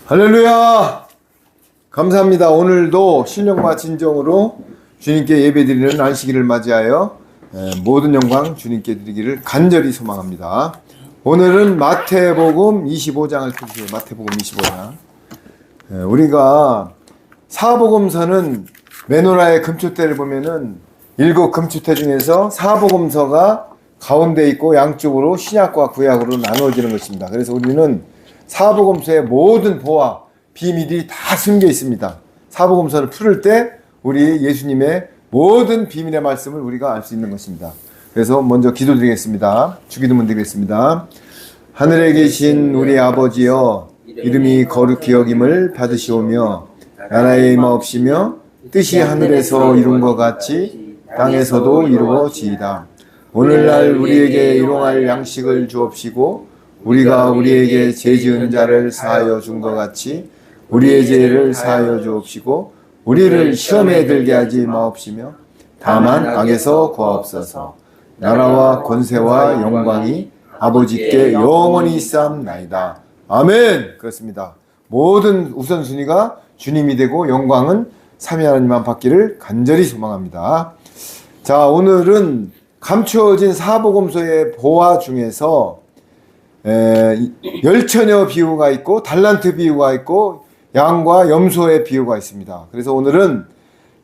할렐루야! 감사합니다. 오늘도 신령과 진정으로 주님께 예배드리는 안식일을 맞이하여 모든 영광 주님께 드리기를 간절히 소망합니다. 오늘은 마태복음 25장을 펴주세요. 마태복음 25장. 우리가 사복음서는 메노라의 금초대를 보면은 7 금초대 중에서 사복음서가 가운데 있고 양쪽으로 신약과 구약으로 나누어지는 것입니다. 그래서 우리는 사복음서의 모든 보화, 비밀이 다 숨겨 있습니다. 사복음서를 풀을 때 우리 예수님의 모든 비밀의 말씀을 우리가 알 수 있는 것입니다. 그래서 먼저 기도드리겠습니다. 주기도문 드리겠습니다. 하늘에 계신 우리 아버지여, 이름이 거룩히 여김을 받으시오며 나라의 임하옵시며 뜻이 하늘에서 이룬 것 같이 땅에서도 이루어지이다. 오늘날 우리에게 일용할 양식을 주옵시고 우리가 우리에게 죄 지은 자를 사하여 준 것 같이 우리의 죄를 사하여 주옵시고 우리를 시험에 들게 하지 마옵시며 다만 악에서 구하옵소서. 나라와 권세와 영광이 아버지께 영원히 있사옵나이다. 아멘. 그렇습니다. 모든 우선순위가 주님이 되고 영광은 삼위 하나님만 받기를 간절히 소망합니다. 자, 오늘은 감추어진 사복음서의 보화 중에서 열처녀 비유가 있고 달란트 비유가 있고 양과 염소의 비유가 있습니다. 그래서 오늘은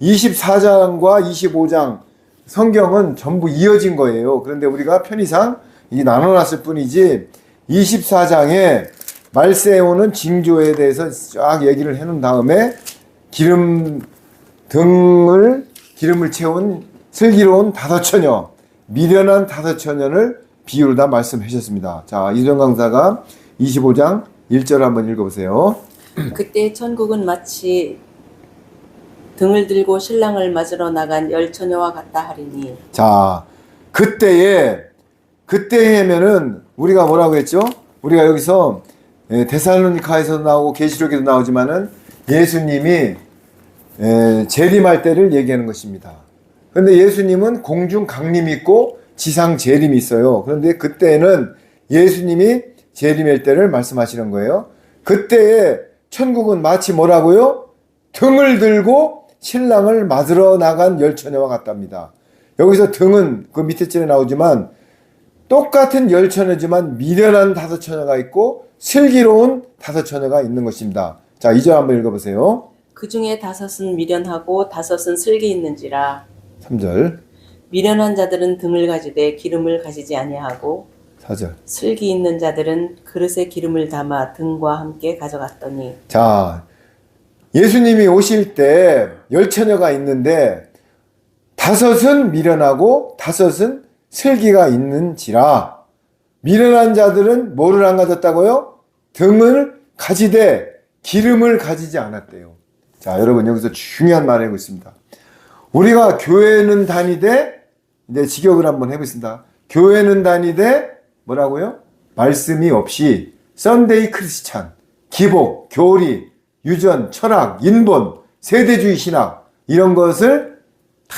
24장과 25장 성경은 전부 이어진 거예요. 그런데 우리가 편의상 이 나눠놨을 뿐이지 24장에 말세에 오는 징조에 대해서 쫙 얘기를 해놓은 다음에 기름을 채운 슬기로운 5처녀, 미련한 5처녀를 비유로 다 말씀하셨습니다. 자, 이정 강사가 25장 1절 한번 읽어보세요. 그때 천국은 마치 등을 들고 신랑을 맞으러 나간 10처녀와 같다 하리니. 자, 그때에면은 우리가 뭐라고 했죠? 우리가 여기서 데살로니가에서도 나오고 계시록에도 나오지만은 예수님이 재림할 때를 얘기하는 것입니다. 그런데 예수님은 공중 강림이 있고 지상 재림이 있어요. 그런데 그때는 예수님이 재림할 때를 말씀하시는 거예요. 그때에 천국은 마치 뭐라고요? 등을 들고 신랑을 맞으러 나간 10처녀와 같답니다. 여기서 등은 그 밑에 줄에 나오지만 똑같은 10처녀지만 미련한 5처녀가 있고 슬기로운 5처녀가 있는 것입니다. 자, 2절 한번 읽어보세요. 그 중에 5은 미련하고 5은 슬기 있는지라. 3절. 미련한 자들은 등을 가지되 기름을 가지지 아니하고 4절. 슬기 있는 자들은 그릇에 기름을 담아 등과 함께 가져갔더니. 자, 예수님이 오실 때 10처녀가 있는데 5은 미련하고 5은 슬기가 있는지라. 미련한 자들은 뭐를 안 가졌다고요? 등을 가지되 기름을 가지지 않았대요. 자, 여러분 여기서 중요한 말을 하고 있습니다. 우리가 교회는 다니되, 이제 직역을 한번 해보겠습니다. 교회는 다니되 뭐라고요? 말씀이 없이 썬데이 크리스찬, 기복, 교리, 유전, 철학, 인본, 세대주의 신학 이런 것을 다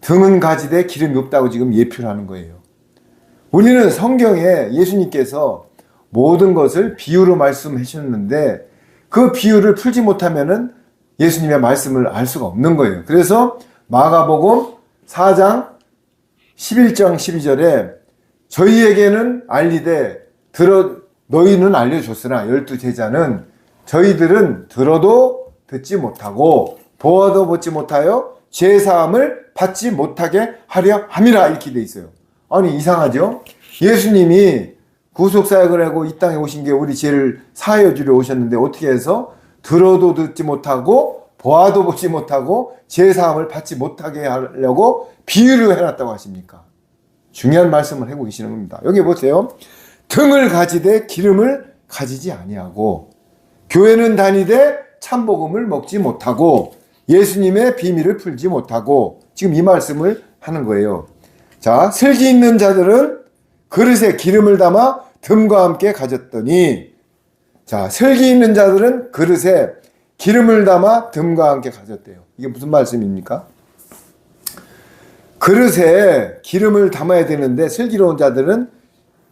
등은 가지되 기름이 없다고 지금 예표를 하는 거예요. 우리는 성경에 예수님께서 모든 것을 비유로 말씀해 주셨는데 그 비유를 풀지 못하면은 예수님의 말씀을 알 수가 없는 거예요. 그래서 마가복음 4장 11장 12절에 저희에게는 알리되 너희는 알려줬으나 12제자는 저희들은 들어도 듣지 못하고 보아도 보지 못하여 죄사함을 받지 못하게 하려 함이라 이렇게 돼 있어요. 아니 이상하죠? 예수님이 구속사역을 하고 이 땅에 오신 게 우리 죄를 사하여 주려 오셨는데 어떻게 해서 들어도 듣지 못하고 보아도 보지 못하고 죄사함을 받지 못하게 하려고 비유를 해놨다고 하십니까? 중요한 말씀을 하고 계시는 겁니다. 여기 보세요. 등을 가지되 기름을 가지지 아니하고 교회는 다니되 참복음을 먹지 못하고 예수님의 비밀을 풀지 못하고 지금 이 말씀을 하는 거예요. 자, 슬기 있는 자들은 그릇에 기름을 담아 듬과 함께 가졌더니, 자, 슬기 있는 자들은 그릇에 기름을 담아 듬과 함께 가졌대요. 이게 무슨 말씀입니까? 그릇에 기름을 담아야 되는데 슬기로운 자들은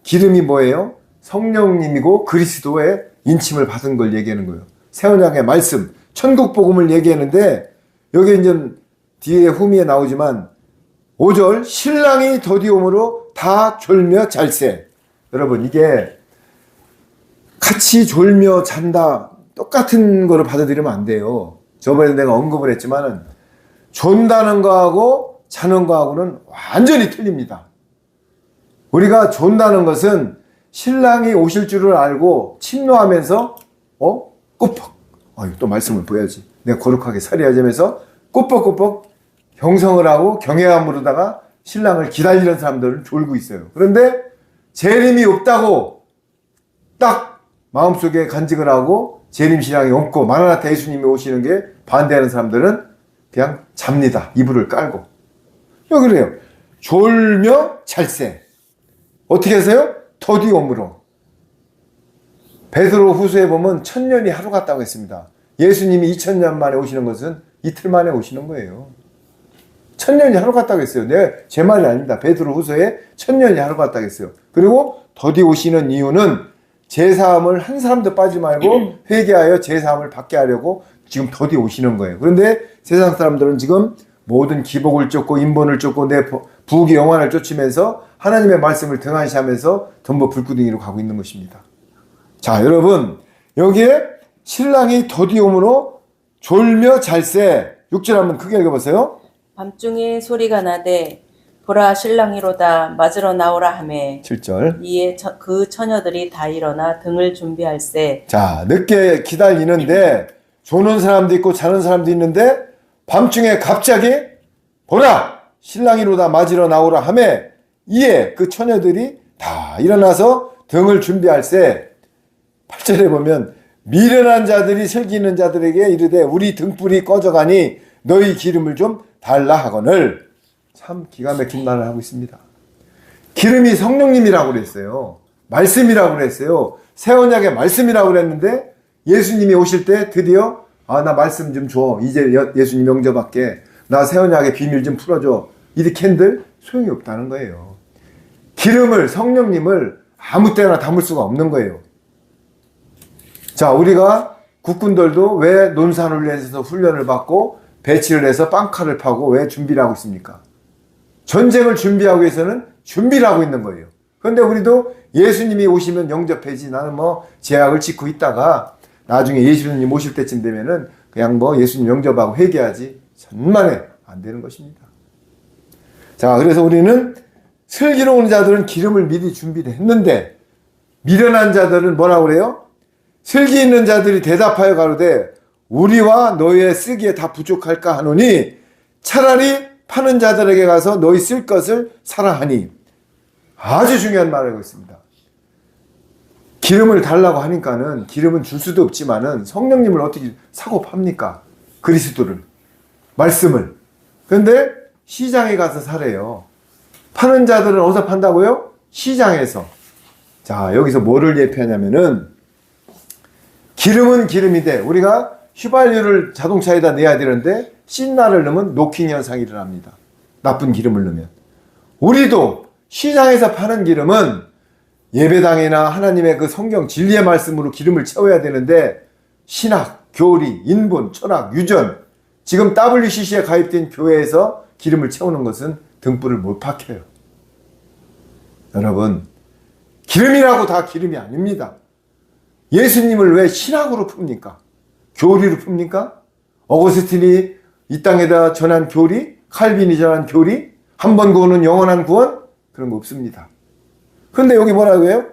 기름이 뭐예요? 성령님이고 그리스도의 인침을 받은 걸 얘기하는 거예요. 새 언약의 말씀, 천국 복음을 얘기하는데 여기 이제 뒤에 후미에 나오지만 5절 신랑이 더디옴으로 다 졸며 잘세. 여러분 이게 같이 졸며 잔다 똑같은 거를 받아들이면 안 돼요. 저번에 내가 언급을 했지만은 존다는 거하고 자는 거하고는 완전히 틀립니다. 우리가 존다는 것은 신랑이 오실 줄을 알고 침노하면서 꾸벅 또 말씀을 보여야지. 내가 거룩하게 살아야지면서 꾸벅꾸벅 경성을 하고 경외함으로다가 신랑을 기다리는 사람들은 졸고 있어요. 그런데 재림이 없다고 딱 마음속에 간직을 하고 재림 신앙이 없고 마라나타 예수님이 오시는 게 반대하는 사람들은 그냥 잡니다. 이불을 깔고. 여기 그래요. 졸며 잘세. 어떻게 하세요? 더디옴으로. 베드로 후서에 보면 1000년이 하루 같다고 했습니다. 예수님이 2000년 만에 오시는 것은 이틀 만에 오시는 거예요. 1000년이 하루 같다고 했어요. 제 말이 아닙니다. 베드로 후서에 1000년이 하루 같다고 했어요. 그리고 더디 오시는 이유는 제사함을 한 사람도 빠지지 말고 회개하여 제사함을 받게 하려고 지금 더디 오시는 거예요. 그런데 세상 사람들은 지금 모든 기복을 쫓고 인본을 쫓고 내 부귀 영화를 쫓으면서 하나님의 말씀을 등한시하면서 전부 불구덩이로 가고 있는 것입니다. 자, 여러분 여기에 신랑이 더디 오므로 졸며 잘세. 6절 한번 크게 읽어보세요. 밤중에 소리가 나되 보라 신랑이로다 맞으러 나오라 하매 7절. 이에 그 처녀들이 다 일어나 등을 준비할세. 자, 늦게 기다리는데 조는 사람도 있고 자는 사람도 있는데 밤중에 갑자기 보라 신랑이로다 맞으러 나오라 하매 이에 그 처녀들이 다 일어나서 등을 준비할세. 8절에 보면 미련한 자들이 슬기는 자들에게 이르되 우리 등불이 꺼져가니 너희 기름을 좀 달라 하거늘. 참 기가 막힌 말을 하고 있습니다. 기름이 성령님이라고 그랬어요. 말씀이라고 그랬어요. 새 언약의 말씀이라고 그랬는데 예수님이 오실 때 드디어 나 말씀 좀 줘. 이제 예수님 영접할게. 나 새 언약의 비밀 좀 풀어줘. 이렇게 한들 소용이 없다는 거예요. 기름을 성령님을 아무 때나 담을 수가 없는 거예요. 자, 우리가 국군들도 왜 논산훈련에서 훈련을 받고 배치를 해서 빵칼을 파고 왜 준비를 하고 있습니까? 전쟁을 준비하기 위해서는 준비를 하고 있는 거예요. 그런데 우리도 예수님이 오시면 영접해지. 나는 제약을 짓고 있다가 나중에 예수님 오실 때쯤 되면은 그냥 예수님 영접하고 회개하지. 천만에 안 되는 것입니다. 자, 그래서 우리는 슬기로운 자들은 기름을 미리 준비를 했는데 미련한 자들은 뭐라고 그래요? 슬기 있는 자들이 대답하여 가로되 우리와 너희의 쓰기에 다 부족할까 하노니 차라리 파는 자들에게 가서 너희 쓸 것을 사라 하니. 아주 중요한 말을 하고 있습니다. 기름을 달라고 하니까는 기름은 줄 수도 없지만은 성령님을 어떻게 사고 팝니까? 그리스도를, 말씀을. 그런데 시장에 가서 사래요. 파는 자들은 어디서 판다고요? 시장에서. 자, 여기서 뭐를 예표하냐면은 기름은 기름인데 우리가 휘발유를 자동차에다 내야 되는데 신나를 넣으면 노킹 현상이 일어납니다. 나쁜 기름을 넣으면. 우리도 시장에서 파는 기름은 예배당이나 하나님의 그 성경 진리의 말씀으로 기름을 채워야 되는데 신학, 교리, 인본, 철학, 유전 지금 WCC에 가입된 교회에서 기름을 채우는 것은 등불을 못 밝혀요. 여러분 기름이라고 다 기름이 아닙니다. 예수님을 왜 신학으로 풉니까? 교리로 풉니까? 어거스틴이 이 땅에다 전한 교리, 칼빈이 전한 교리, 한 번 구원은 영원한 구원? 그런 거 없습니다. 그런데 여기 뭐라고 해요?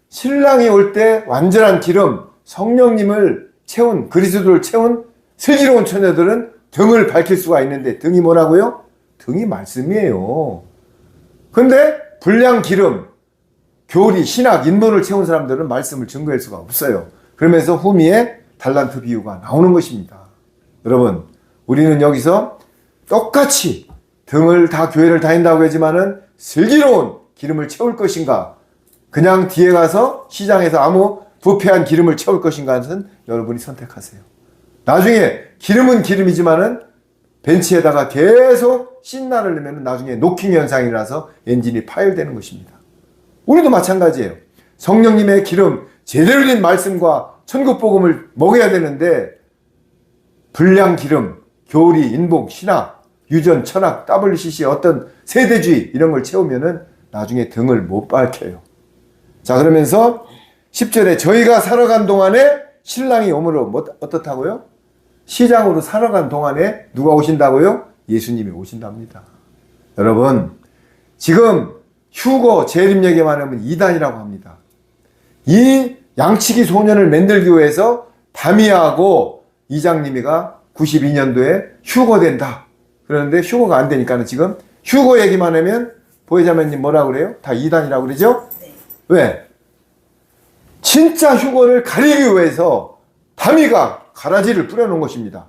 신랑이 올 때 완전한 기름, 성령님을 채운, 그리스도를 채운 슬기로운 처녀들은 등을 밝힐 수가 있는데 등이 뭐라고요? 등이 말씀이에요. 그런데 불량 기름, 교리, 신학, 인본을 채운 사람들은 말씀을 증거할 수가 없어요. 그러면서 후미에 달란트 비유가 나오는 것입니다. 여러분, 우리는 여기서 똑같이 등을 다 교회를 다닌다고 하지만은 슬기로운 기름을 채울 것인가, 그냥 뒤에 가서 시장에서 아무 부패한 기름을 채울 것인가는 여러분이 선택하세요. 나중에 기름은 기름이지만은 벤치에다가 계속 신나를 넣으면 나중에 노킹 현상이 나서 엔진이 파열되는 것입니다. 우리도 마찬가지예요. 성령님의 기름, 제대로 된 말씀과 천국 복음을 먹여야 되는데 불량 기름, 교리, 인복, 신학, 유전, 철학, WCC 어떤 세대주의 이런 걸 채우면은 나중에 등을 못 밝혀요. 자, 그러면서 10절에 저희가 살아간 동안에 신랑이 오므로 어떻다고요? 시장으로 살아간 동안에 누가 오신다고요? 예수님이 오신답니다. 여러분, 지금 휴거 재림예개만 하면 이단이라고 합니다. 이 양치기 소년을 만들기 위해서 다미아하고 이장님이가 92년도에 휴거된다. 그런데 휴거가 안 되니까는 지금 휴거 얘기만 하면 보혜자매님 뭐라고 그래요? 다 이단이라고 그러죠? 네. 왜? 진짜 휴거를 가리기 위해서 다미가 가라지를 뿌려놓은 것입니다.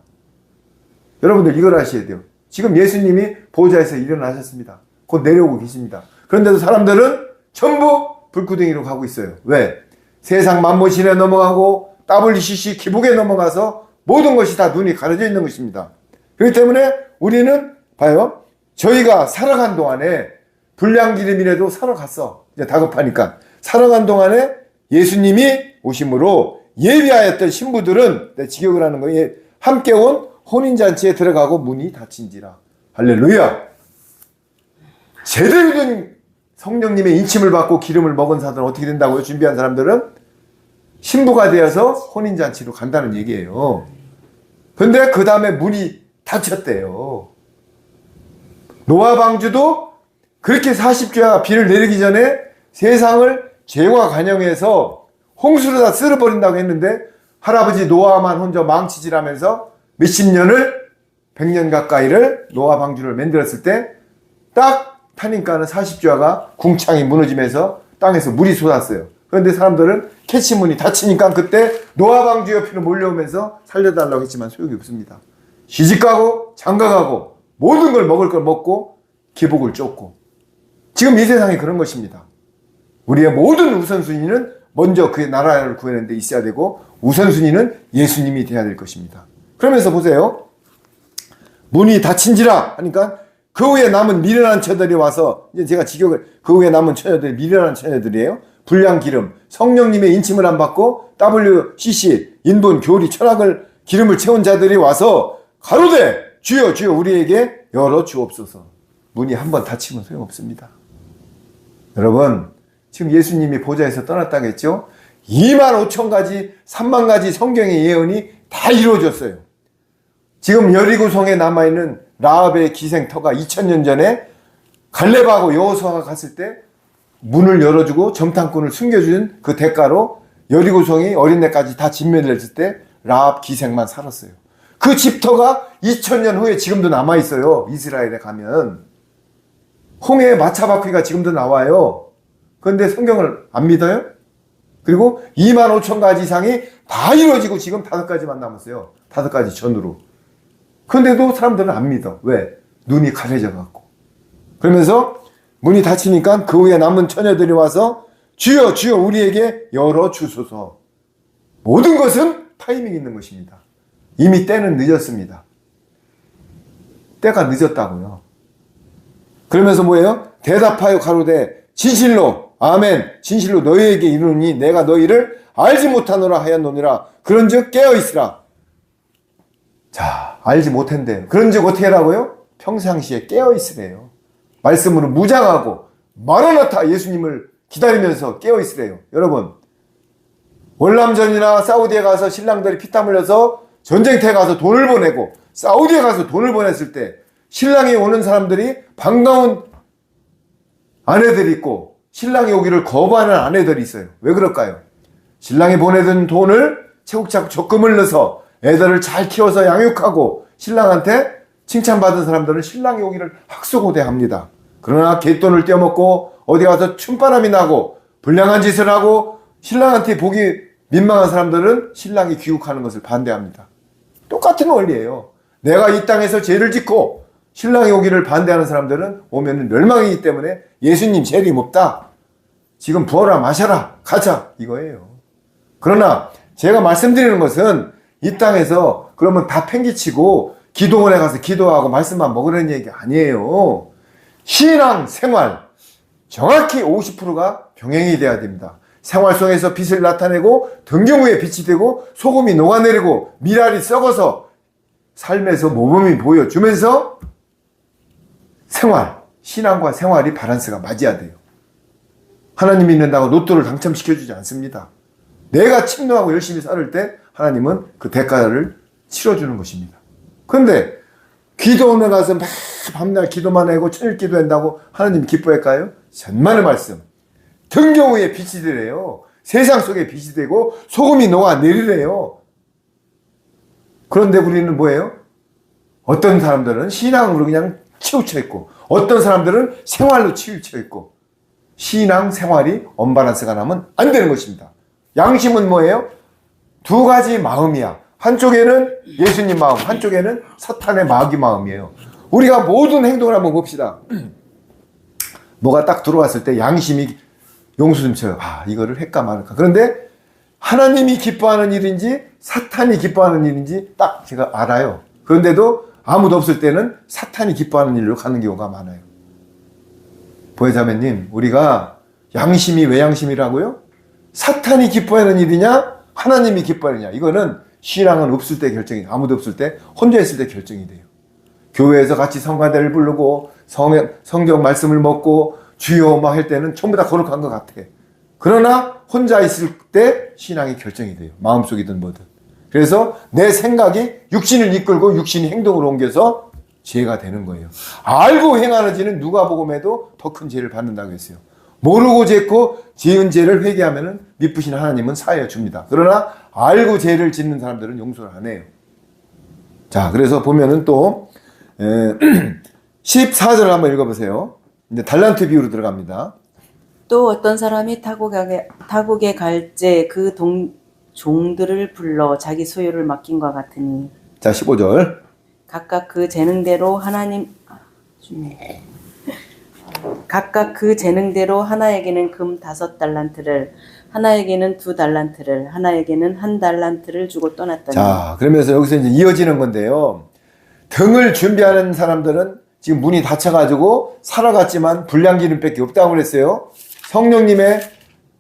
여러분들 이걸 아셔야 돼요. 지금 예수님이 보좌에서 일어나셨습니다. 곧 내려오고 계십니다. 그런데도 사람들은 전부 불구덩이로 가고 있어요. 왜? 세상 만모신에 넘어가고 WCC 기복에 넘어가서 모든 것이 다 눈이 가려져 있는 것입니다. 그렇기 때문에 우리는 봐요. 저희가 살아간 동안에 불량기름이라도 사러 갔어. 이제 다급하니까. 살아간 동안에 예수님이 오심으로 예비하였던 신부들은 직역을 하는 거예요. 함께 온 혼인잔치에 들어가고 문이 닫힌지라. 할렐루야. 제대로 된 성령님의 인침을 받고 기름을 먹은 사람들은 어떻게 된다고요? 준비한 사람들은 신부가 되어서 혼인잔치로 간다는 얘기예요. 근데 그 다음에 문이 닫혔대요. 노아 방주도 그렇게 40주야가 비를 내리기 전에 세상을 죄와 관영해서 홍수로 다 쓸어버린다고 했는데 할아버지 노아만 혼자 망치질하면서 몇십 년을 100년 가까이를 노아 방주를 만들었을 때 딱 타니까는 40주야가 궁창이 무너지면서 땅에서 물이 쏟았어요. 그런데 사람들은 캐치문이 닫히니까 그때 노아 방주 옆으로 몰려오면서 살려달라고 했지만 소용이 없습니다. 시집가고 장가가고 모든 걸 먹을 걸 먹고 기복을 쫓고 지금 이 세상이 그런 것입니다. 우리의 모든 우선순위는 먼저 그의 나라를 구하는 데 있어야 되고 우선순위는 예수님이 되어야 될 것입니다. 그러면서 보세요. 문이 닫힌지라 하니까 그 후에 남은 미련한 처녀들이 와서 이제 제가 직역을 그 후에 남은 처녀들이 미련한 처녀들이에요. 불량 기름, 성령님의 인침을 안 받고 WCC, 인본, 교리, 철학을 기름을 채운 자들이 와서 가로되 주여 주여 우리에게 열어 주옵소서. 문이 한번 닫히면 소용없습니다. 여러분 지금 예수님이 보좌에서 떠났다고 했죠. 2만 5천 가지 3만 가지 성경의 예언이 다 이루어졌어요. 지금 여리고성에 남아있는 라합의 기생터가 2000년 전에 갈렙하고 여호수아가 갔을 때 문을 열어주고 점탕꾼을 숨겨준 그 대가로 여리고성이 어린애까지 다 진멸했을 때 라합 기생만 살았어요. 그 집터가 2000년 후에 지금도 남아있어요. 이스라엘에 가면 홍해의 마차바퀴가 지금도 나와요. 그런데 성경을 안 믿어요? 그리고 2만 5천 가지 이상이 다 이루어지고 지금 5가지만 남았어요. 5가지 전으로. 그런데도 사람들은 안 믿어. 왜? 눈이 가려져 갖고. 그러면서 문이 닫히니까 그 후에 남은 처녀들이 와서 주여 주여 우리에게 열어주소서. 모든 것은 타이밍이 있는 것입니다. 이미 때는 늦었습니다. 때가 늦었다고요. 그러면서 뭐예요? 대답하여 가로되 진실로 아멘 진실로 너희에게 이르노니 내가 너희를 알지 못하노라 하였노니라. 그런즉 깨어있으라. 자, 알지 못한대요. 그런즉 어떻게 하라고요? 평상시에 깨어있으래요. 말씀으로 무장하고 마라나타 예수님을 기다리면서 깨어있으래요. 여러분 월남전이나 사우디에 가서 신랑들이 피땀 흘려서 전쟁터에 가서 돈을 보내고 사우디에 가서 돈을 보냈을 때 신랑이 오는 사람들이 반가운 아내들이 있고 신랑이 오기를 거부하는 아내들이 있어요. 왜 그럴까요? 신랑이 보내던 돈을 차곡차곡 적금을 넣어서 애들을 잘 키워서 양육하고 신랑한테 칭찬받은 사람들은 신랑이 오기를 학수고대합니다. 그러나 갯돈을 떼어먹고 어디 가서 춤바람이 나고 불량한 짓을 하고 신랑한테 보기 민망한 사람들은 신랑이 귀국하는 것을 반대합니다. 똑같은 원리예요. 내가 이 땅에서 죄를 짓고 신랑이 오기를 반대하는 사람들은 오면 멸망이기 때문에 예수님 재림 없다. 지금 부어라 마셔라 가자 이거예요. 그러나 제가 말씀드리는 것은 이 땅에서 그러면 다 팽개치고 기도원에 가서 기도하고 말씀만 먹으라는 얘기 아니에요. 신앙 생활 정확히 50%가 병행이 돼야 됩니다. 생활 속에서 빛을 나타내고 등경우에 빛이 되고 소금이 녹아내리고 미랄이 썩어서 삶에서 모범이 보여주면서 신앙과 생활이 바란스가 맞아야 돼요. 하나님 믿는다고 로또를 당첨시켜주지 않습니다. 내가 침노하고 열심히 살을 때 하나님은 그 대가를 치러주는 것입니다. 그런데 기도원에 가서 매 밤낮 기도만 하고 천일 기도한다고 하나님 기뻐할까요? 전만의 말씀. 등경우에 빛이 되래요. 세상 속에 빛이 되고 소금이 녹아내리래요. 그런데 우리는 뭐예요? 어떤 사람들은 신앙으로 그냥 치우쳐 있고 어떤 사람들은 생활로 치우쳐 있고 신앙 생활이 언밸런스가 나면 안 되는 것입니다. 양심은 뭐예요? 두 가지 마음이야. 한쪽에는 예수님 마음, 한쪽에는 사탄의 마귀 마음이에요. 우리가 모든 행동을 한번 봅시다. 뭐가 딱 들어왔을 때 양심이 용수 좀 쳐요. 이거를 할까 말까. 그런데 하나님이 기뻐하는 일인지 사탄이 기뻐하는 일인지 딱 제가 알아요. 그런데도 아무도 없을 때는 사탄이 기뻐하는 일로 가는 경우가 많아요. 보혜자매님, 우리가 양심이 왜 양심이라고요? 사탄이 기뻐하는 일이냐? 하나님이 기뻐하느냐? 이거는 신앙은 없을 때 결정이, 아무도 없을 때, 혼자 있을 때 결정이 돼요. 교회에서 같이 성가대를 부르고 성경 말씀을 먹고 주여 막 할 때는 전부 다 거룩한 것 같아. 그러나 혼자 있을 때 신앙이 결정이 돼요. 마음속이든 뭐든. 그래서 내 생각이 육신을 이끌고 육신이 행동으로 옮겨서 죄가 되는 거예요. 알고 행하는 죄는 누가복음에도 더 큰 죄를 받는다고 했어요. 모르고 짓고 지은 죄를 회개하면 미쁘신 하나님은 사하여 줍니다. 그러나 알고 죄를 짓는 사람들은 용서를 안 해요. 자, 그래서 보면은 또 14절을 한번 읽어보세요. 이제 달란트 비유로 들어갑니다. 또 어떤 사람이 타국에 갈제 그 종들을 불러 자기 소유를 맡긴과 같으니. 자, 15절. 각각 그 재능대로 하나에게는 금 5달란트를, 하나에게는 2달란트를, 하나에게는 1달란트를 주고 떠났더니. 자, 그러면서 여기서 이제 이어지는 건데요. 등을 준비하는 사람들은 지금 문이 닫혀가지고 살아갔지만 불량기름밖에 없다고 그랬어요. 성령님의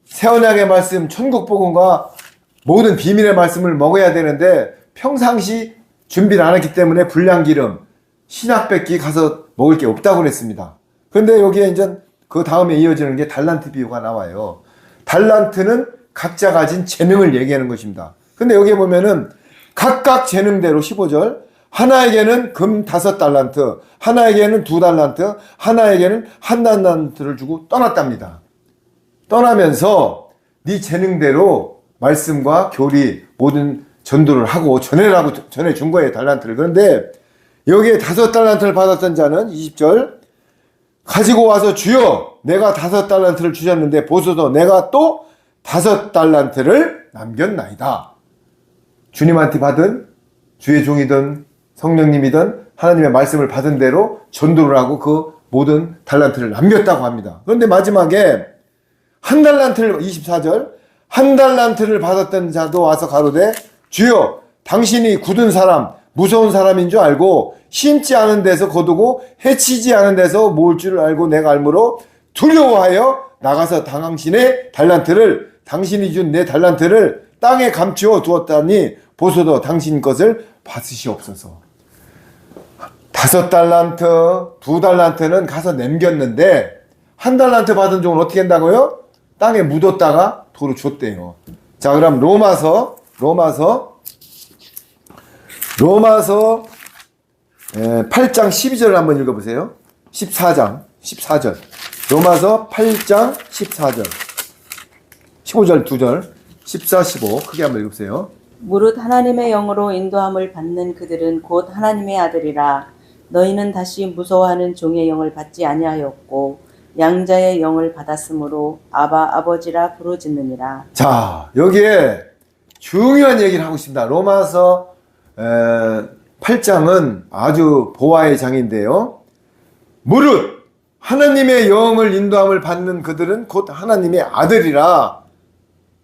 새 언약의 말씀, 천국복음과 모든 비밀의 말씀을 먹어야 되는데 평상시 준비를 안 했기 때문에 불량기름, 신약백기 가서 먹을 게 없다고 그랬습니다. 그런데 여기에 이제 그 다음에 이어지는 게 달란트 비유가 나와요. 달란트는 각자 가진 재능을 얘기하는 것입니다. 근데 여기에 보면은 각각 재능대로 15절, 하나에게는 금 5달란트, 하나에게는 2달란트, 하나에게는 1달란트를 주고 떠났답니다. 떠나면서 네 재능대로 말씀과 교리 모든 전도를 하고 전해준 거예요, 달란트를. 그런데 여기에 5달란트를 받았던 자는 20절, 가지고 와서 주여 내가 5달란트를 주셨는데 보소서 내가 또 5달란트를 남겼나이다. 주님한테 받은 주의 종이든 성령님이든 하나님의 말씀을 받은 대로 전도를 하고 그 모든 달란트를 남겼다고 합니다. 그런데 마지막에 1달란트를 24절 1달란트를 받았던 자도 와서 가로되 주여 당신이 굳은 사람 무서운 사람인 줄 알고 심지 않은 데서 거두고 해치지 않은 데서 모을 줄 알고 내가 알므로 두려워하여 나가서 당신의 달란트를 당신이 준 내 달란트를 땅에 감추어 두었다니 보소서 당신 것을 받으시옵소서. 5달란트, 2달란트는 가서 남겼는데 1달란트 받은 종은 어떻게 한다고요? 땅에 묻었다가 도로 줬대요. 자, 그럼 로마서 8장 12절을 한번 읽어보세요. 14절. 로마서 8장 14절. 15절 2절. 14, 15. 크게 한번 읽어보세요. 무릇 하나님의 영으로 인도함을 받는 그들은 곧 하나님의 아들이라. 너희는 다시 무서워하는 종의 영을 받지 아니하였고 양자의 영을 받았으므로 아바 아버지라 부르짖느니라. 자, 여기에 중요한 얘기를 하고 있습니다. 로마서 8장은 아주 보화의 장인데요. 무릇 하나님의 영을 인도함을 받는 그들은 곧 하나님의 아들이라.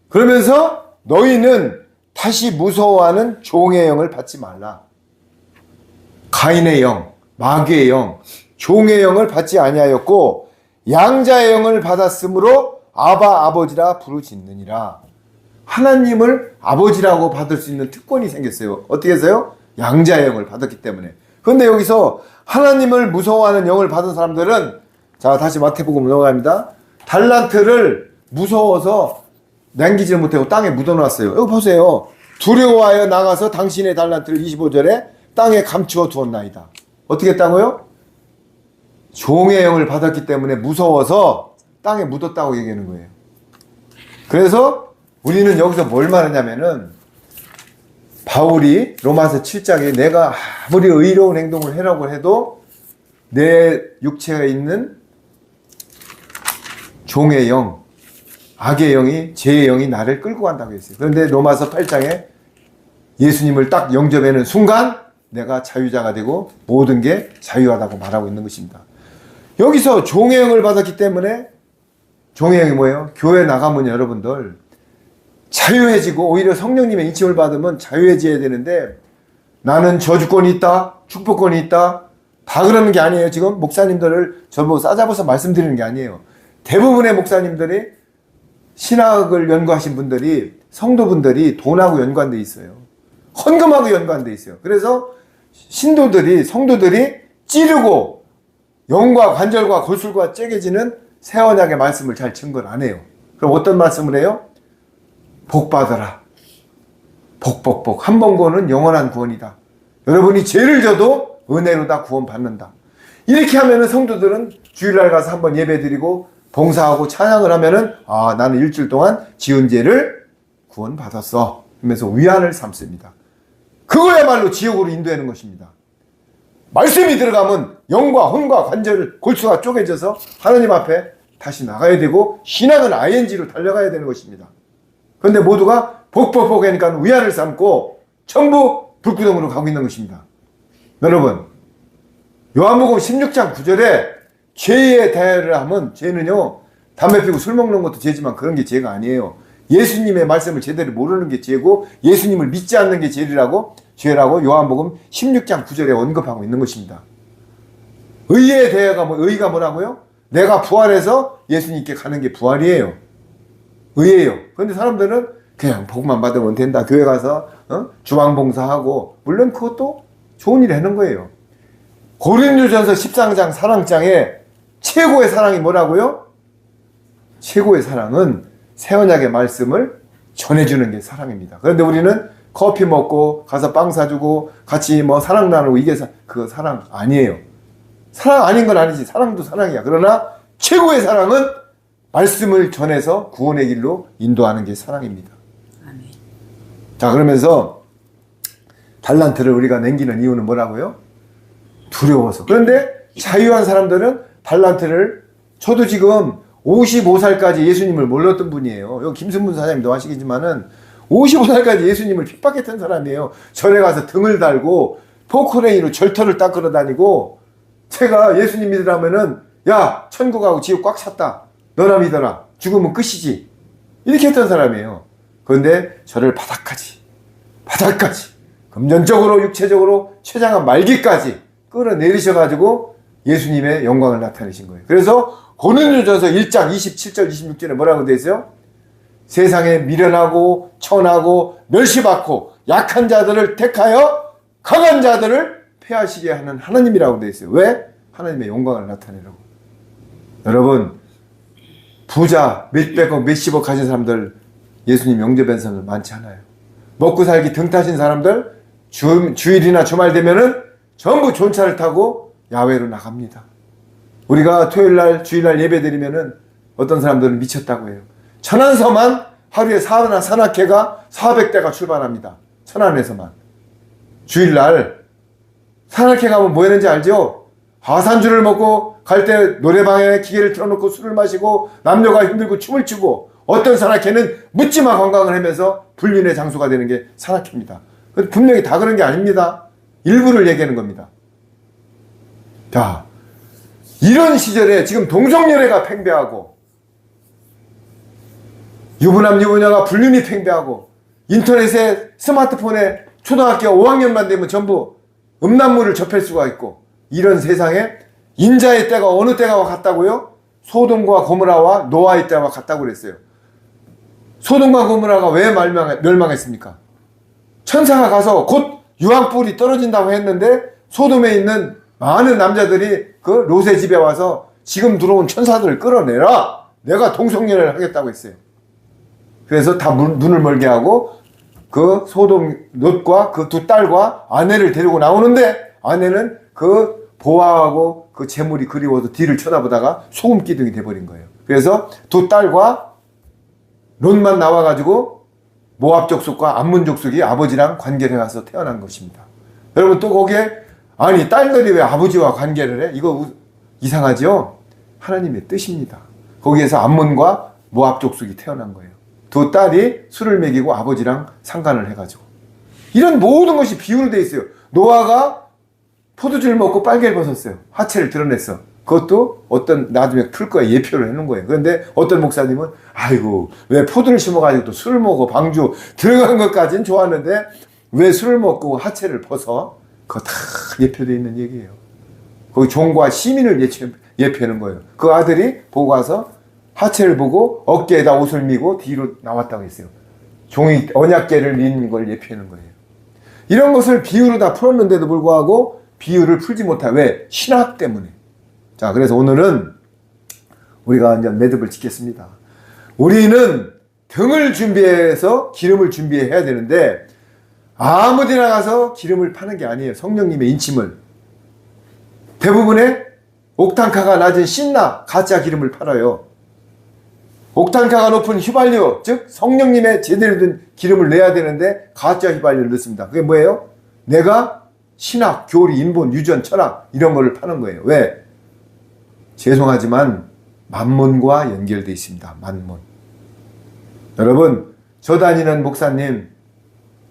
그러면서 너희는 다시 무서워하는 종의 영을 받지 말라. 가인의 영, 마귀의 영, 종의 영을 받지 아니하였고 양자의 영을 받았으므로 아바 아버지라 부르짖느니라. 하나님을 아버지라고 받을 수 있는 특권이 생겼어요. 어떻게 해서요? 양자의 영을 받았기 때문에. 그런데 여기서 하나님을 무서워하는 영을 받은 사람들은, 자, 다시 마태복음 넘어갑니다. 달란트를 무서워서 남기지 못하고 땅에 묻어놨어요. 여기 보세요. 두려워하여 나가서 당신의 달란트를 25절에 땅에 감추어 두었나이다. 어떻게 했다고요? 종의 영을 받았기 때문에 무서워서 땅에 묻었다고 얘기하는 거예요. 그래서 우리는 여기서 뭘 말하냐면은, 바울이 로마서 7장에 내가 아무리 의로운 행동을 하라고 해도 내 육체에 있는 종의 영, 악의 영이, 죄의 영이 나를 끌고 간다고 했어요. 그런데 로마서 8장에 예수님을 딱 영접하는 순간 내가 자유자가 되고 모든 게 자유하다고 말하고 있는 것입니다. 여기서 종의 영을 받았기 때문에, 종의 영이 뭐예요? 교회 나가면 여러분들 자유해지고, 오히려 성령님의 인침을 받으면 자유해져야 되는데, 나는 저주권이 있다, 축복권이 있다, 다 그러는 게 아니에요. 지금 목사님들을 저보고 싸잡아서 말씀드리는 게 아니에요. 대부분의 목사님들이, 신학을 연구하신 분들이, 성도분들이 돈하고 연관돼 있어요. 헌금하고 연관돼 있어요. 그래서 신도들이, 성도들이 찌르고 영과 관절과 골술과 째개지는 새 언약의 말씀을 잘 증거를 안 해요. 그럼 어떤 말씀을 해요? 복 받아라. 복. 한 번 구원은 영원한 구원이다. 여러분이 죄를 져도 은혜로 다 구원 받는다. 이렇게 하면은 성도들은 주일날 가서 한번 예배 드리고 봉사하고 찬양을 하면은, 아, 나는 일주일 동안 지은 죄를 구원 받았어. 하면서 위안을 삼습니다. 그거야말로 지옥으로 인도하는 것입니다. 말씀이 들어가면 영과 혼과 관절, 골수가 쪼개져서 하나님 앞에 다시 나가야 되고, 신앙은 ING로 달려가야 되는 것입니다. 그런데 모두가 복복복 하니까 위안을 삼고 전부 불구덩으로 가고 있는 것입니다. 여러분, 요한복음 16장 9절에 죄에 대해를 하면, 죄는요, 담배 피우고 술 먹는 것도 죄지만 그런 게 죄가 아니에요. 예수님의 말씀을 제대로 모르는 게 죄고, 예수님을 믿지 않는 게 죄라고 요한복음 16장 9절에 언급하고 있는 것입니다. 의에 대해가 의가 뭐라고요? 내가 부활해서 예수님께 가는 게 부활이에요. 의예요. 그런데 사람들은 그냥 복만 받으면 된다. 교회 가서 주방봉사하고, 물론 그것도 좋은 일 하는 거예요. 고린도전서 13장 사랑장에 최고의 사랑이 뭐라고요? 최고의 사랑은 새 언약의 말씀을 전해주는 게 사랑입니다. 그런데 우리는 커피 먹고 가서 빵 사주고 같이 뭐 사랑 나누고, 이게 그거 사랑 아니에요. 사랑 아닌 건 아니지. 사랑도 사랑이야. 그러나 최고의 사랑은 말씀을 전해서 구원의 길로 인도하는 게 사랑입니다. 아멘. 자, 그러면서 달란트를 우리가 남기는 이유는 뭐라고요? 두려워서. 그런데 자유한 사람들은 달란트를, 저도 지금 55살까지 예수님을 몰랐던 분이에요. 여기 김승문 사장님도 아시겠지만은 55살까지 예수님을 핍박했던 사람이에요. 절에 가서 등을 달고 포크레인으로 절터를 닦으러 다니고, 제가 예수님 믿으라면은, 야, 천국하고 지옥 꽉 찼다. 너나 믿어라. 죽으면 끝이지. 이렇게 했던 사람이에요. 그런데 저를 바닥까지 금전적으로 육체적으로 최장한 말기까지 끌어내리셔가지고 예수님의 영광을 나타내신 거예요. 그래서 고린도전서 1장 27절 26절에 뭐라고 되어 있어요? 세상에 미련하고 천하고 멸시받고 약한 자들을 택하여 강한 자들을 패하시게 하는 하나님이라고 되어 있어요. 왜? 하나님의 영광을 나타내라고. 여러분, 부자 몇백억 몇십억 가진 사람들 예수님 영접한 사람들 많지 않아요. 먹고 살기 등 타신 사람들 주일이나 주말 되면은 전부 존차를 타고 야외로 나갑니다. 우리가 토요일날 주일날 예배 드리면은 어떤 사람들은 미쳤다고 해요. 천안서만 하루에 산악회가 400대가 출발합니다. 천안에서만. 주일날 산악회 가면 뭐 했는지 알죠? 하산주를 먹고 갈 때 노래방에 기계를 틀어놓고 술을 마시고 남녀가 힘들고 춤을 추고, 어떤 산악회는 묻지마 관광을 하면서 불륜의 장소가 되는 게 산악회입니다. 분명히 다 그런 게 아닙니다. 일부를 얘기하는 겁니다. 자, 이런 시절에 지금 동성연애가 팽배하고, 유부남 유부녀가 불륜이 팽배하고, 인터넷에 스마트폰에 초등학교 5학년만 되면 전부 음란물을 접할 수가 있고, 이런 세상에 인자의 때가 어느 때가 갔다고요? 소돔과 고모라와 노아의 때와 같다고 그랬어요. 소돔과 고모라가 왜 멸망했습니까? 천사가 가서 곧 유황불이 떨어진다고 했는데 소돔에 있는 많은 남자들이 그 롯의 집에 와서 지금 들어온 천사들을 끌어내라. 내가 동성연애를 하겠다고 했어요. 그래서 다 눈을 멀게 하고 그 소돔 롯과 그 두 딸과 아내를 데리고 나오는데 아내는 그 보아하고 그 재물이 그리워서 뒤를 쳐다보다가 소금 기둥이 돼버린 거예요. 그래서 두 딸과 롯만 나와가지고 모압 족속과 암몬 족속이 아버지랑 관계를 해서 태어난 것입니다. 여러분 또 거기에 아니 딸들이 왜 아버지와 관계를 해? 이거 이상하죠? 하나님의 뜻입니다. 거기에서 암몬과 모압 족속이 태어난 거예요. 두 딸이 술을 먹이고 아버지랑 상관을 해가지고 이런 모든 것이 비유로 돼 있어요. 노아가 포도주를 먹고 빨개를 벗었어요. 하체를 드러냈어. 그것도 어떤 나중에 풀 거에 예표를 해놓은 거예요. 그런데 어떤 목사님은 아이고 왜 포도를 심어가지고 또 술을 먹어 방주 들어간 것까지는 좋았는데 왜 술을 먹고 하체를 벗어? 그거 다 예표되어 있는 얘기예요. 거기 종과 시민을 예표하는 거예요. 그 아들이 보고 가서 하체를 보고 어깨에다 옷을 미고 뒤로 나왔다고 했어요. 종이 언약궤를 미는 걸 예표하는 거예요. 이런 것을 비유로 다 풀었는데도 불구하고 비유를 풀지 못해. 왜? 신학 때문에. 자, 그래서 오늘은 우리가 이제 매듭을 짓겠습니다. 우리는 등을 준비해서 기름을 준비해야 되는데 아무데나 가서 기름을 파는 게 아니에요. 성령님의 인침을. 대부분의 옥탄가가 낮은 신나 가짜 기름을 팔아요. 옥탄가가 높은 휘발유, 즉 성령님의 제대로 된 기름을 내야 되는데 가짜 휘발유를 넣습니다. 그게 뭐예요? 내가 신학, 교리, 인본, 유전, 철학 이런 거를 파는 거예요. 왜? 죄송하지만 만몬과 연결되어 있습니다. 만몬. 여러분, 저 다니는 목사님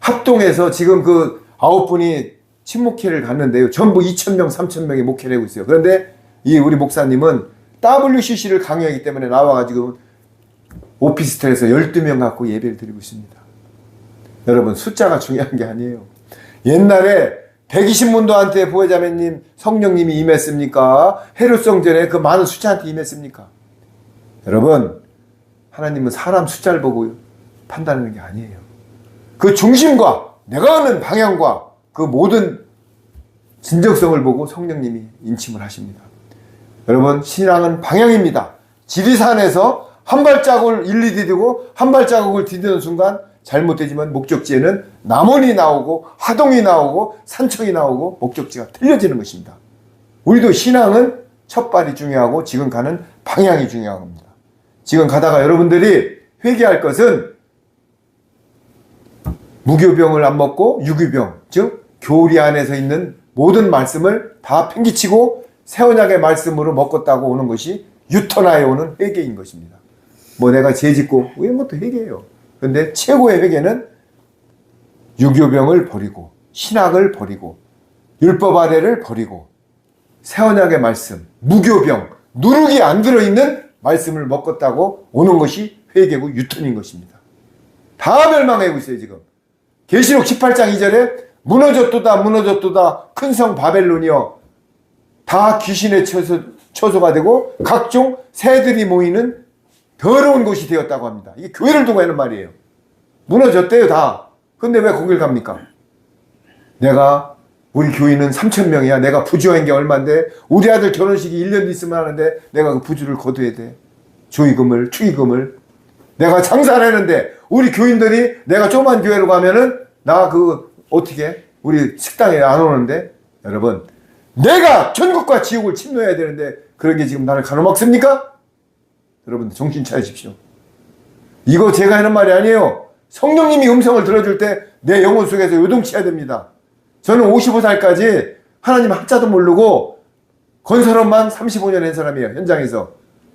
합동해서 지금 그 9분이 친목회를 갔는데요. 전부 2,000명, 3,000명이 목회를 하고 있어요. 그런데 이 우리 목사님은 WCC를 강요하기 때문에 나와가지고 오피스텔에서 12명 갖고 예배를 드리고 있습니다. 여러분 숫자가 중요한 게 아니에요. 옛날에 120문도한테 보혜자매님 성령님이 임했습니까? 헤롯성전에 그 많은 숫자한테 임했습니까? 여러분 하나님은 사람 숫자를 보고 판단하는 게 아니에요. 그 중심과 내가 하는 방향과 그 모든 진정성을 보고 성령님이 인침을 하십니다. 여러분 신앙은 방향입니다. 지리산에서 한 발자국을 일리 디디고 한 발자국을 디디는 순간 잘못되지만 목적지에는 남원이 나오고 하동이 나오고 산청이 나오고 목적지가 틀려지는 것입니다. 우리도 신앙은 첫 발이 중요하고 지금 가는 방향이 중요한 겁니다. 지금 가다가 여러분들이 회개할 것은 무교병을 안 먹고 유교병, 즉 교리 안에서 있는 모든 말씀을 다 팽개치고 새 언약의 말씀으로 먹었다고 오는 것이 유턴하여 오는 회개인 것입니다. 뭐 내가 죄 짓고 이런 것도 회개예요. 그런데 최고의 회개는 유교병을 버리고 신학을 버리고 율법 아래를 버리고 새 언약의 말씀, 무교병, 누룩이 안 들어있는 말씀을 먹었다고 오는 것이 회개고 유턴인 것입니다. 다 멸망하고 있어요 지금. 계시록 18장 2절에 무너졌도다 무너졌도다 큰 성 바벨론이여 다 귀신의 처소가 되고 각종 새들이 모이는 더러운 곳이 되었다고 합니다. 이게 교회를 두고 하는 말이에요. 무너졌대요 다. 근데 왜 거길 갑니까? 내가 우리 교인은 3,000명이야. 내가 부주한 게 얼만데 우리 아들 결혼식이 1년 있으면 하는데 내가 그 부주를 거둬야 돼. 조의금을 축의금을 내가 장사를 했는데 우리 교인들이 내가 조그만 교회로 가면은 나 그 어떻게 우리 식당에 안 오는데 여러분 내가 천국과 지옥을 침노해야 되는데 그런 게 지금 나를 가로막습니까? 여러분들 정신 차리십시오. 이거 제가 하는 말이 아니에요. 성령님이 음성을 들어줄 때 내 영혼 속에서 요동쳐야 됩니다. 저는 55살까지 하나님 한자도 모르고 건설업만 35년 한 사람이에요. 현장에서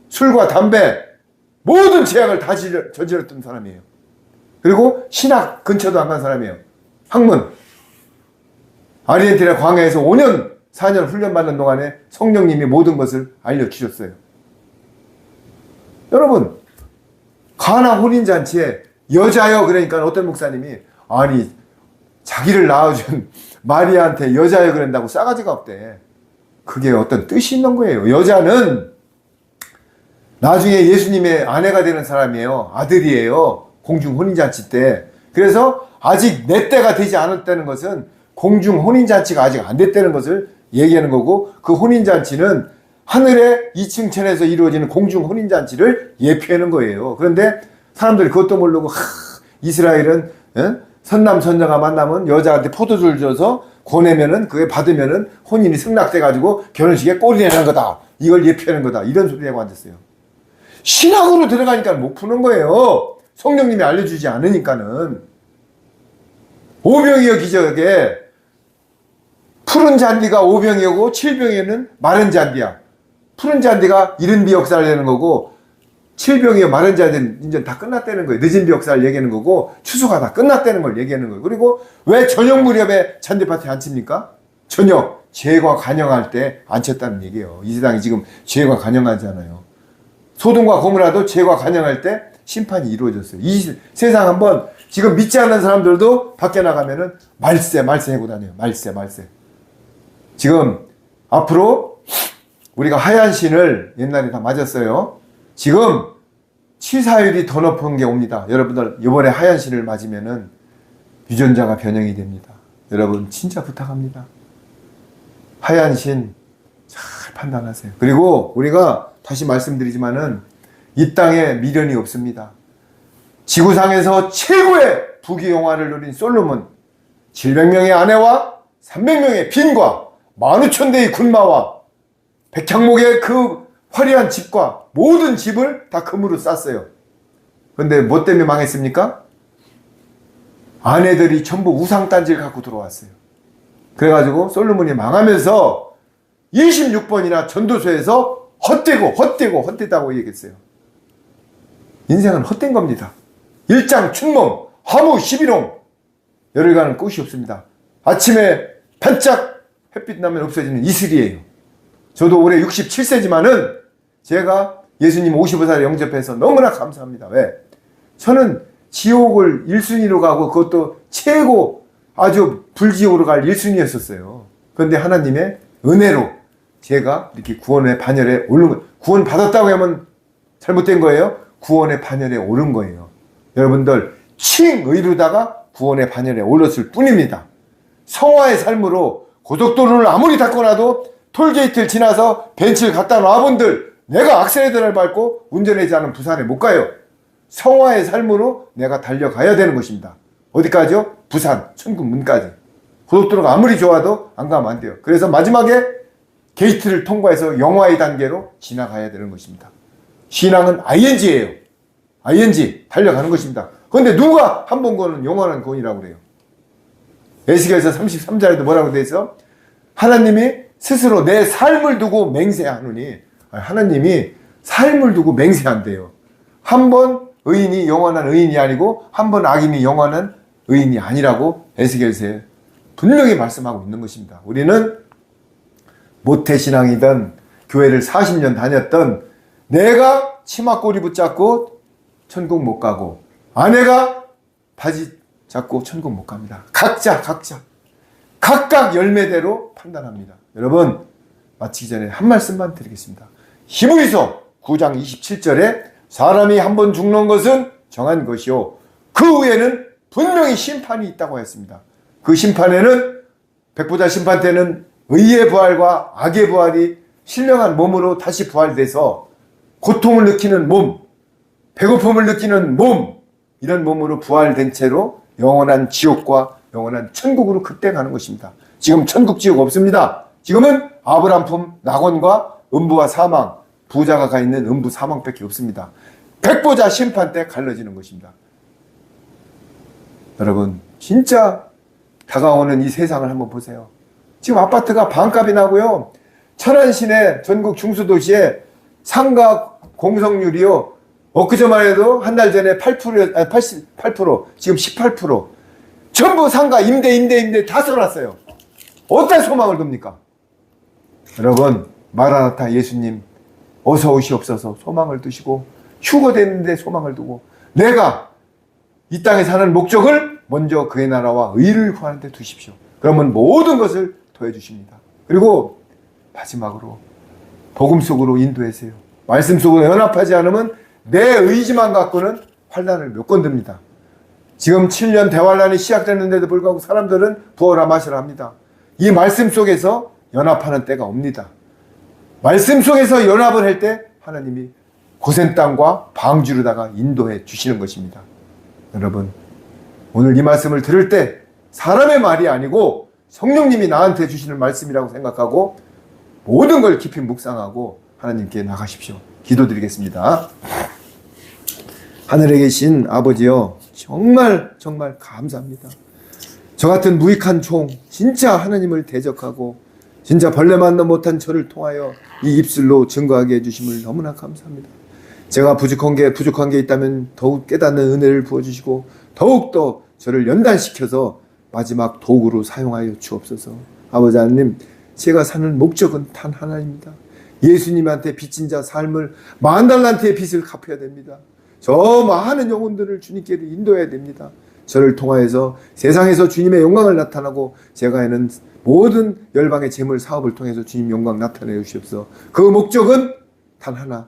술과 담배 모든 죄악을 다 저질렀던 사람이에요. 그리고 신학 근처도 안 간 사람이에요. 학문 아르헨티나 광야에서 5년 4년 훈련받는 동안에 성령님이 모든 것을 알려주셨어요. 여러분 가나 혼인잔치에 여자여 그러니까 어떤 목사님이 아니 자기를 낳아준 마리아한테 여자여 그런다고 싸가지가 없대. 그게 어떤 뜻이 있는 거예요. 여자는 나중에 예수님의 아내가 되는 사람이에요. 아들이에요. 공중 혼인잔치 때. 그래서 아직 내 때가 되지 않았다는 것은 공중 혼인잔치가 아직 안 됐다는 것을 얘기하는 거고, 그 혼인잔치는 하늘의 2층 천에서 이루어지는 공중 혼인잔치를 예표하는 거예요. 그런데 사람들이 그것도 모르고 이스라엘은 선남 선녀가 만나면 여자한테 포도주를 줘서 권하면은 그게 받으면은 혼인이 승낙돼 가지고 결혼식에 꼴이 내는 거다. 이걸 예표하는 거다. 이런 소리 하고 앉았어요. 신학으로 들어가니까 못 푸는 거예요. 성령님이 알려주지 않으니까는. 오병이어 기적에 푸른 잔디가 오병이어고 칠병이어는 마른 잔디야. 푸른 잔디가 이른 비 역사를 내는 거고, 칠병이어 마른 잔디는 이제 다 끝났다는 거예요. 늦은 비 역사를 얘기하는 거고, 추수가 다 끝났다는 걸 얘기하는 거예요. 그리고 왜 저녁 무렵에 잔디 파티 안 칩니까? 저녁 죄가 간영할 때 안 쳤다는 얘기예요. 이 세상이 지금 죄가 간영하잖아요. 소돔과 고모라도 죄가 간영할 때 심판이 이루어졌어요. 이 세상 한번 지금 믿지 않는 사람들도 밖에 나가면은 말세 하고 다녀요. 말세. 지금 앞으로 우리가 하얀 신을 옛날에 다 맞았어요. 지금 치사율이 더 높은 게 옵니다. 여러분들 이번에 하얀 신을 맞으면은 유전자가 변형이 됩니다. 여러분 진짜 부탁합니다. 하얀 신 잘 판단하세요. 그리고 우리가 다시 말씀드리지만은 이 땅에 미련이 없습니다. 지구상에서 최고의 부귀영화를 누린 솔로몬, 700명의 아내와 300명의 빈과 15,000대의 군마와 백향목의 그 화려한 집과 모든 집을 다 금으로 쌌어요. 그런데 뭐 때문에 망했습니까? 아내들이 전부 우상단지를 갖고 들어왔어요. 그래가지고 솔로몬이 망하면서 26번이나 전도서에서 헛되다고 얘기했어요. 인생은 헛된 겁니다. 일장 춘몽, 화무 11홍. 열흘간은 끝이 없습니다. 아침에 반짝 햇빛 나면 없어지는 이슬이에요. 저도 올해 67세지만은 제가 예수님 55살 영접해서 너무나 감사합니다. 왜? 저는 지옥을 1순위로 가고 그것도 최고 아주 불지옥으로 갈 1순위였었어요. 그런데 하나님의 은혜로 제가 이렇게 구원의 반열에 오른 거예요. 구원 받았다고 하면 잘못된 거예요? 구원의 반열에 오른 거예요. 여러분들 칭의로다가 구원의 반열에 올랐을 뿐입니다. 성화의 삶으로 고속도로를 아무리 닦고나도 톨게이트를 지나서 벤츠를 갖다 놔본들 내가 악셀레터를 밟고 운전하지 않은 부산에 못 가요. 성화의 삶으로 내가 달려가야 되는 것입니다. 어디까지요? 부산, 천국 문까지. 고속도로가 아무리 좋아도 안 가면 안 돼요. 그래서 마지막에 게이트를 통과해서 영화의 단계로 지나가야 되는 것입니다. 신앙은 ING예요. ING, 달려가는 것입니다. 그런데 누가 한 번 거는 영원한 구원이라고 그래요. 에스겔서 33절에도 뭐라고 돼 있어? 하나님이 스스로 내 삶을 두고 맹세하노니, 하나님이 삶을 두고 맹세한대요. 한 번 의인이 영원한 의인이 아니고 한 번 악인이 영원한 의인이 아니라고 에스겔서에 분명히 말씀하고 있는 것입니다. 우리는 모태신앙이든 교회를 40년 다녔던 내가 치마꼬리 붙잡고 천국 못 가고 아내가 바지 잡고 천국 못 갑니다. 각각 열매대로 판단합니다. 여러분 마치기 전에 한 말씀만 드리겠습니다. 히브리서 9장 27절에 사람이 한 번 죽는 것은 정한 것이요 그 후에는 분명히 심판이 있다고 했습니다. 그 심판에는 백보자 심판 때는 의의 부활과 악의 부활이 신령한 몸으로 다시 부활돼서 고통을 느끼는 몸, 배고픔을 느끼는 몸, 이런 몸으로 부활된 채로 영원한 지옥과 영원한 천국으로 급대가는 것입니다. 지금 천국 지옥 없습니다. 지금은 아브람 품 낙원과 음부와 사망, 부자가 가 있는 음부 사망밖에 없습니다. 백보자 심판 때 갈라지는 것입니다. 여러분 진짜 다가오는 이 세상을 한번 보세요. 지금 아파트가 반값이 나고요. 천안 시내 전국 중수도시에 상가 공성률이요. 엊그제만 해도 한 달 전에 88%, 지금 18%. 전부 상가 임대 다 써놨어요. 어떤 소망을 둡니까? 여러분 마라나타 예수님 어서 오시옵소서 소망을 두시고 휴거됐는데 소망을 두고 내가 이 땅에 사는 목적을 먼저 그의 나라와 의를 구하는 데 두십시오. 그러면 모든 것을 더해 주십니다. 그리고 마지막으로 복음 속으로 인도하세요. 말씀 속으로 연합하지 않으면 내 의지만 갖고는 환난을 못 건듭니다. 지금 7년 대환란이 시작됐는데도 불구하고 사람들은 부어라 마시라 합니다. 이 말씀 속에서 연합하는 때가 옵니다. 말씀 속에서 연합을 할 때 하나님이 고센 땅과 방주로다가 인도해 주시는 것입니다. 여러분, 오늘 이 말씀을 들을 때 사람의 말이 아니고 성령님이 나한테 주시는 말씀이라고 생각하고 모든 걸 깊이 묵상하고 하나님께 나가십시오. 기도드리겠습니다. 하늘에 계신 아버지여, 정말 감사합니다. 저 같은 무익한 종, 진짜 하나님을 대적하고 진짜 벌레만도 못한 저를 통하여 이 입술로 증거하게 해주심을 너무나 감사합니다. 제가 부족한 게 있다면 더욱 깨닫는 은혜를 부어주시고 더욱더 저를 연단시켜서 마지막 도구로 사용하여 주옵소서. 아버지 하나님, 제가 사는 목적은 단 하나입니다. 예수님한테 빚진 자 삶을 만달란트의 빚을 갚아야 됩니다. 저 많은 영혼들을 주님께로 인도해야 됩니다. 저를 통하여서 세상에서 주님의 영광을 나타나고 제가 하는 모든 열방의 재물 사업을 통해서 주님 영광 나타내 주시옵소서. 그 목적은 단 하나,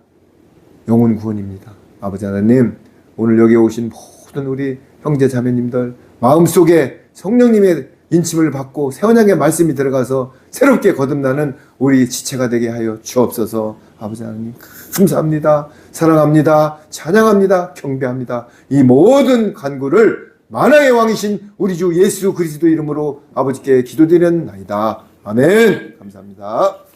영혼 구원입니다. 아버지 하나님, 오늘 여기 오신 모든 우리 형제 자매님들 마음속에 성령님의 인침을 받고 새 언약의 말씀이 들어가서 새롭게 거듭나는 우리 지체가 되게 하여 주옵소서. 아버지 하나님 감사합니다. 사랑합니다. 찬양합니다. 경배합니다. 이 모든 간구를 만왕의 왕이신 우리 주 예수 그리스도 이름으로 아버지께 기도드렸나이다. 아멘. 감사합니다.